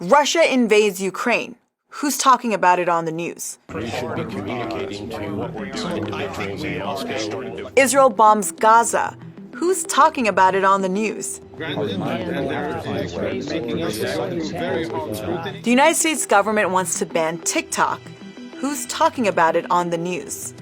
Russia invades Ukraine. Who's talking about it on the news? We should be communicating to individuals in Moscow. Israel bombs Gaza. Who's talking about it on the news? The United States government wants to ban TikTok. Who's talking about it on the news?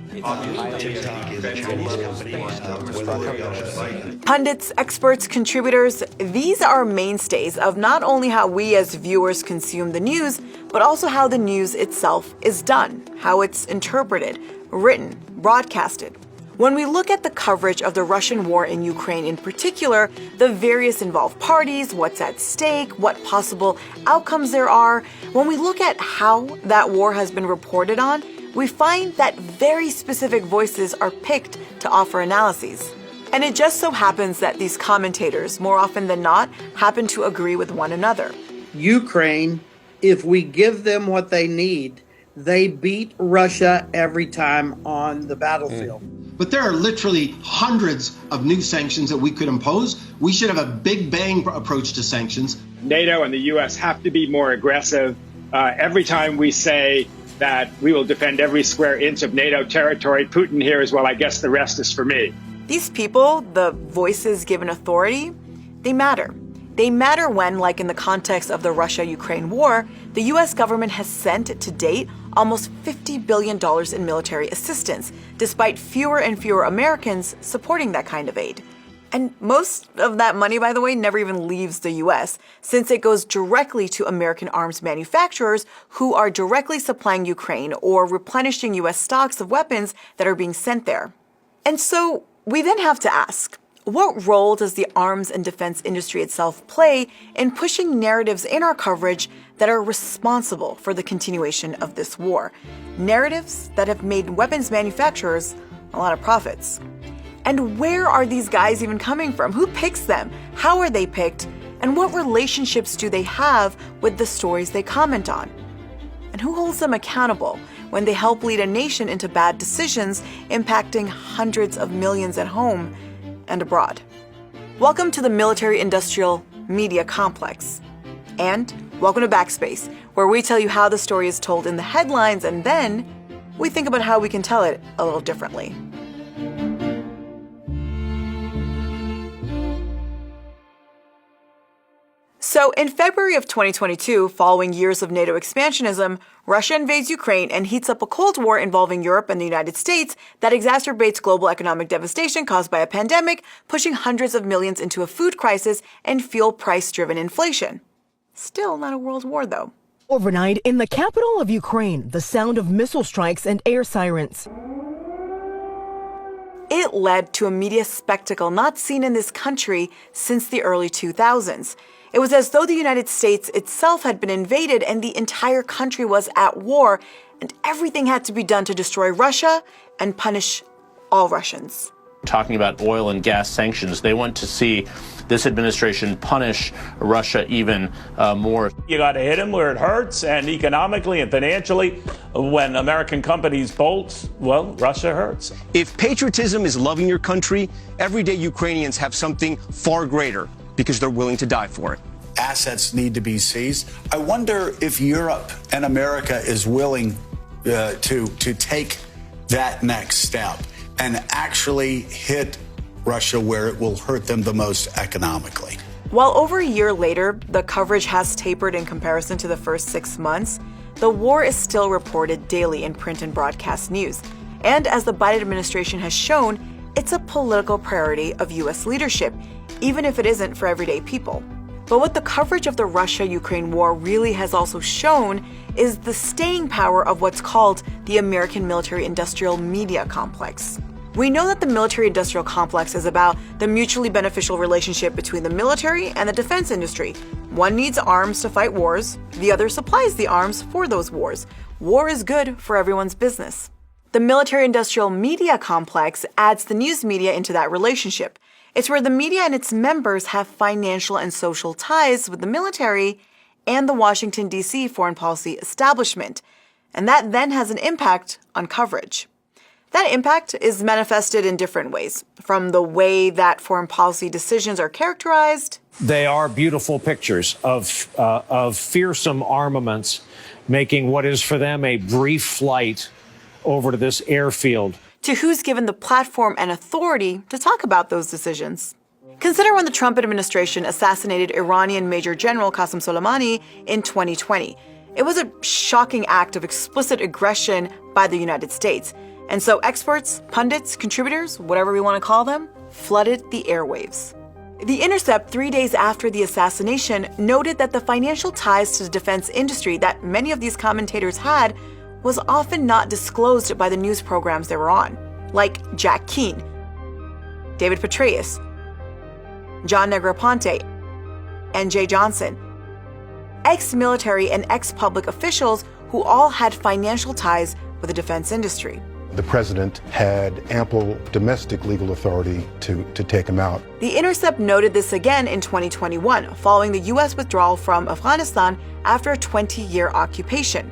Pundits, experts, contributors, these are mainstays of not only how we as viewers consume the news, but also how the news itself is done, how it's interpreted, written, broadcasted. When we look at the coverage of the Russian war in Ukraine in particular, the various involved parties, what's at stake, what possible outcomes there are, when we look at how that war has been reported on, we find that very specific voices are picked to offer analyses. And it just so happens that these commentators, more often than not, happen to agree with one another. Ukraine, if we give them what they need, they beat Russia every time on the battlefield. But there are literally hundreds of new sanctions that we could impose. We should have a big bang approach to sanctions. NATO and the U.S. have to be more aggressive. Every time we say that we will defend every square inch of NATO territory, Putin hears, well, I guess the rest is for me. These people, the voices given authority, they matter. They matter when, like in the context of the Russia-Ukraine war, the U.S. government has sent to date almost $50 billion in military assistance, despite fewer and fewer Americans supporting that kind of aid. And most of that money, by the way, never even leaves the U.S., since it goes directly to American arms manufacturers who are directly supplying Ukraine or replenishing U.S. stocks of weapons that are being sent there. And so we then have to ask, what role does the arms and defense industry itself play in pushing narratives in our coverage that are responsible for the continuation of this war? Narratives that have made weapons manufacturers a lot of profits. And where are these guys even coming from? Who picks them? How are they picked? And what relationships do they have with the stories they comment on? And who holds them accountable when they help lead a nation into bad decisions impacting hundreds of millions at home and abroad? Welcome to the military-industrial media complex. And welcome to Backspace, where we tell you how the story is told in the headlines, and then we think about how we can tell it a little differently. So in February of 2022, following years of NATO expansionism, Russia invades Ukraine and heats up a Cold War involving Europe and the United States that exacerbates global economic devastation caused by a pandemic, pushing hundreds of millions into a food crisis and fuel price-driven inflation. Still not a world war, though. Overnight, in the capital of Ukraine, the sound of missile strikes and air sirens. It led to a media spectacle not seen in this country since the early 2000s. It was as though the United States itself had been invaded and the entire country was at war, and everything had to be done to destroy Russia and punish all Russians. Talking about oil and gas sanctions, they want to see this administration punish Russia even more. You got to hit them where it hurts, and economically and financially, when American companies bolt, well, Russia hurts. If patriotism is loving your country, everyday Ukrainians have something far greater, because they're willing to die for it. Assets need to be seized. I wonder if Europe and America is willing to take that next step and actually hit Russia where it will hurt them the most economically. While over a year later, the coverage has tapered in comparison to the first 6 months, the war is still reported daily in print and broadcast news. And as the Biden administration has shown, it's a political priority of U.S. leadership, even if it isn't for everyday people. But what the coverage of the Russia-Ukraine war really has also shown is the staying power of what's called the American military-industrial media complex. We know that the military-industrial complex is about the mutually beneficial relationship between the military and the defense industry. One needs arms to fight wars, the other supplies the arms for those wars. War is good for everyone's business. The military-industrial media complex adds the news media into that relationship. It's where the media and its members have financial and social ties with the military and the Washington, D.C. foreign policy establishment. And that then has an impact on coverage. That impact is manifested in different ways, from the way that foreign policy decisions are characterized. They are beautiful pictures of fearsome armaments making what is for them a brief flight over to this airfield. To who's given the platform and authority to talk about those decisions. Consider when the Trump administration assassinated Iranian Major General Qasem Soleimani in 2020. It was a shocking act of explicit aggression by the United States. And so experts, pundits, contributors, whatever we want to call them, flooded the airwaves. The Intercept, 3 days after the assassination, noted that the financial ties to the defense industry that many of these commentators had was often not disclosed by the news programs they were on, like Jack Keane, David Petraeus, John Negroponte, and Jay Johnson, ex-military and ex-public officials who all had financial ties with the defense industry. The president had ample domestic legal authority to take him out. The Intercept noted this again in 2021, following the U.S. withdrawal from Afghanistan after a 20-year occupation.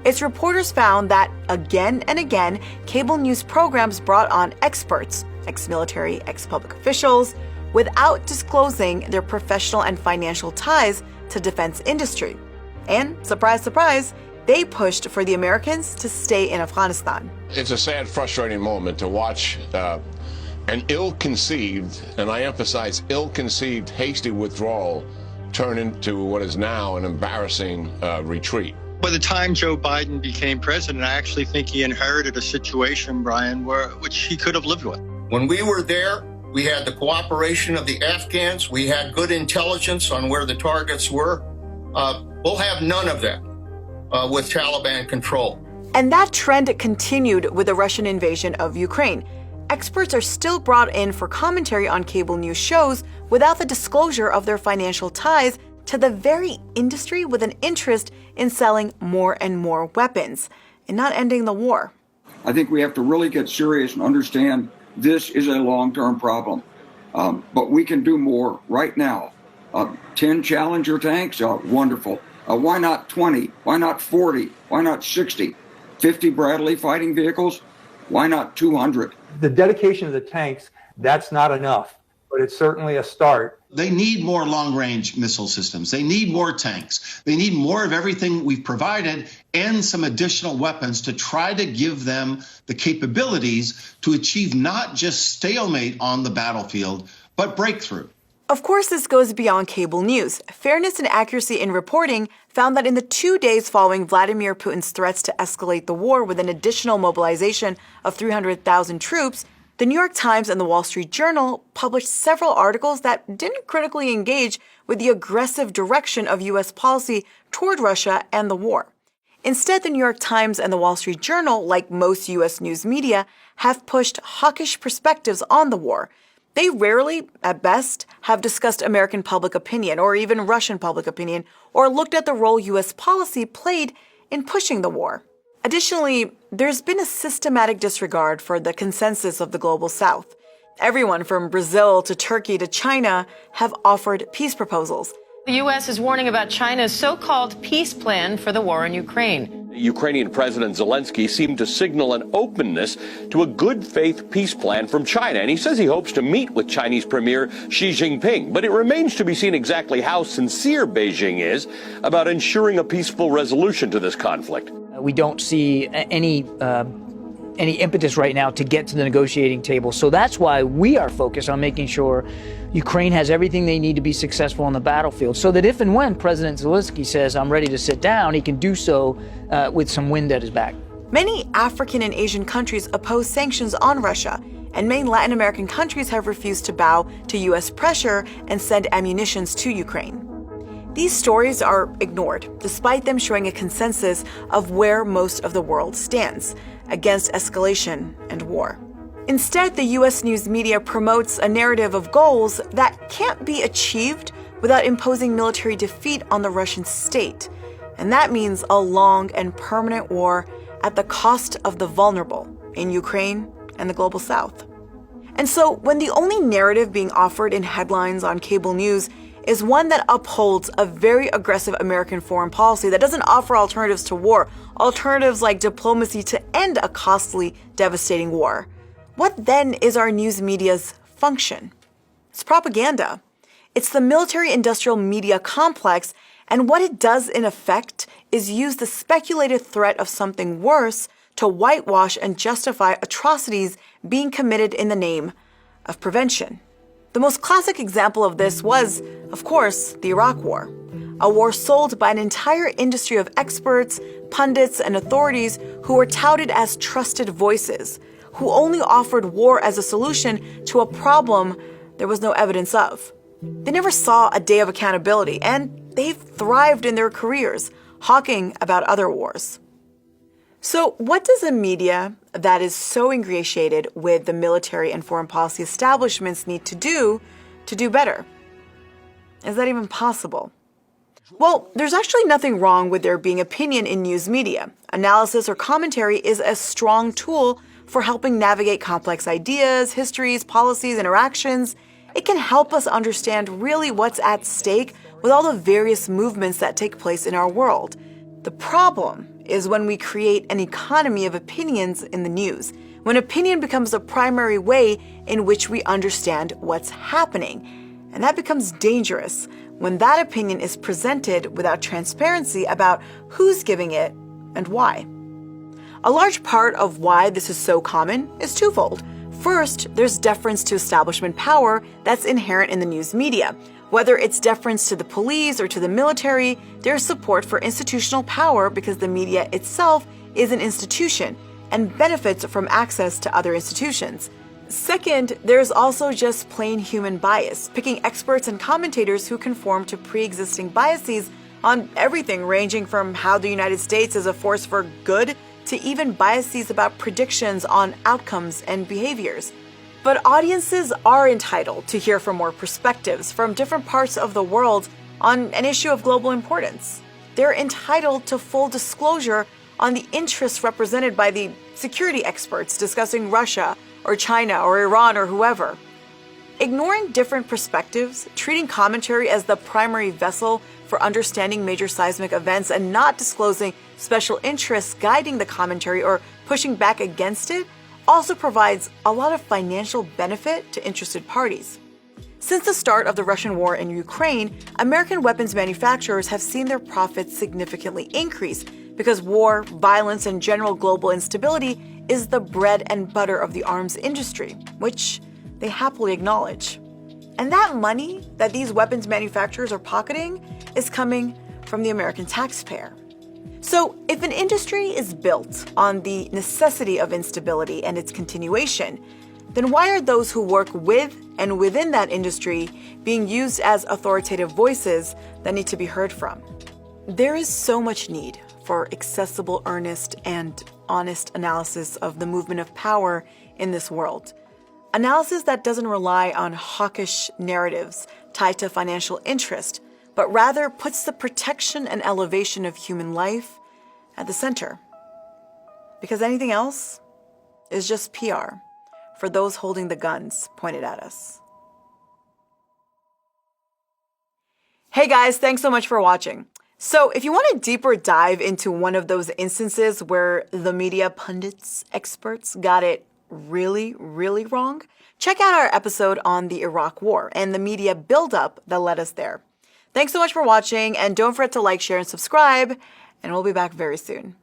Its reporters found that again and again, cable news programs brought on experts, ex-military, ex-public officials, without disclosing their professional and financial ties to defense industry. And, surprise, surprise, they pushed for the Americans to stay in Afghanistan. It's a sad, frustrating moment to watch an ill-conceived, and I emphasize ill-conceived, hasty withdrawal turn into what is now an embarrassing retreat. By the time Joe Biden became president, I actually think he inherited a situation, Brian, which he could have lived with. When we were there, we had the cooperation of the Afghans. We had good intelligence on where the targets were. We'll have none of that with Taliban control. And that trend continued with the Russian invasion of Ukraine. Experts are still brought in for commentary on cable news shows without the disclosure of their financial ties to the very industry with an interest in selling more and more weapons and not ending the war. I think we have to really get serious and understand this is a long-term problem. But we can do more right now. 10 Challenger tanks, wonderful. Why not 20? Why not 40? Why not 60? 50 Bradley fighting vehicles? Why not 200? The dedication of the tanks, that's not enough, but it's certainly a start. They need more long-range missile systems. They need more tanks. They need more of everything we've provided and some additional weapons to try to give them the capabilities to achieve not just stalemate on the battlefield, but breakthrough. Of course, this goes beyond cable news. Fairness and accuracy in reporting found that in the 2 days following Vladimir Putin's threats to escalate the war with an additional mobilization of 300,000 troops, the New York Times and the Wall Street Journal published several articles that didn't critically engage with the aggressive direction of U.S. policy toward Russia and the war. Instead, the New York Times and the Wall Street Journal, like most U.S. news media, have pushed hawkish perspectives on the war. They rarely, at best, have discussed American public opinion or even Russian public opinion or looked at the role U.S. policy played in pushing the war. Additionally, there's been a systematic disregard for the consensus of the global South. Everyone from Brazil to Turkey to China have offered peace proposals. The U.S. is warning about China's so-called peace plan for the war in Ukraine. Ukrainian President Zelensky seemed to signal an openness to a good faith peace plan from China, and he says he hopes to meet with Chinese Premier Xi Jinping. But it remains to be seen exactly how sincere Beijing is about ensuring a peaceful resolution to this conflict. We don't see any impetus right now to get to the negotiating table. So that's why we are focused on making sure Ukraine has everything they need to be successful on the battlefield, so that if and when President Zelensky says, I'm ready to sit down, he can do so with some wind at his back. Many African and Asian countries oppose sanctions on Russia, and many Latin American countries have refused to bow to U.S. pressure and send ammunitions to Ukraine. These stories are ignored, despite them showing a consensus of where most of the world stands against escalation and war. Instead, the U.S. news media promotes a narrative of goals that can't be achieved without imposing military defeat on the Russian state. And that means a long and permanent war at the cost of the vulnerable in Ukraine and the global South. And so when the only narrative being offered in headlines on cable news is one that upholds a very aggressive American foreign policy that doesn't offer alternatives to war, alternatives like diplomacy to end a costly, devastating war, what then is our news media's function? It's propaganda. It's the military-industrial media complex, and what it does in effect is use the speculated threat of something worse to whitewash and justify atrocities being committed in the name of prevention. The most classic example of this was, of course, the Iraq War, a war sold by an entire industry of experts, pundits, and authorities who were touted as trusted voices, who only offered war as a solution to a problem there was no evidence of. They never saw a day of accountability, and they've thrived in their careers, hawking about other wars. So what does a media that is so ingratiated with the military and foreign policy establishments need to do better? Is that even possible? Well, there's actually nothing wrong with there being opinion in news media. Analysis or commentary is a strong tool for helping navigate complex ideas, histories, policies, interactions. It can help us understand really what's at stake with all the various movements that take place in our world. The problem is when we create an economy of opinions in the news, when opinion becomes the primary way in which we understand what's happening. And that becomes dangerous when that opinion is presented without transparency about who's giving it and why. A large part of why this is so common is twofold. First, there's deference to establishment power that's inherent in the news media. Whether it's deference to the police or to the military, there's support for institutional power because the media itself is an institution and benefits from access to other institutions. Second, there's also just plain human bias, picking experts and commentators who conform to pre-existing biases on everything ranging from how the United States is a force for good to even biases about predictions on outcomes and behaviors. But audiences are entitled to hear from more perspectives from different parts of the world on an issue of global importance. They're entitled to full disclosure on the interests represented by the security experts discussing Russia or China or Iran or whoever. Ignoring different perspectives, treating commentary as the primary vessel for understanding major seismic events and not disclosing special interests guiding the commentary or pushing back against it also provides a lot of financial benefit to interested parties. Since the start of the Russian war in Ukraine, American weapons manufacturers have seen their profits significantly increase because war, violence, and general global instability is the bread and butter of the arms industry, which they happily acknowledge. And that money that these weapons manufacturers are pocketing is coming from the American taxpayer. So if an industry is built on the necessity of instability and its continuation, then why are those who work with and within that industry being used as authoritative voices that need to be heard from? There is so much need for accessible, earnest, and honest analysis of the movement of power in this world. Analysis that doesn't rely on hawkish narratives tied to financial interest, but rather puts the protection and elevation of human life at the center. Because anything else is just PR for those holding the guns pointed at us. Hey guys, thanks so much for watching. So if you want a deeper dive into one of those instances where the media pundits, experts got it really, really wrong, check out our episode on the Iraq War and the media buildup that led us there. Thanks so much for watching, and don't forget to like, share, and subscribe, and we'll be back very soon.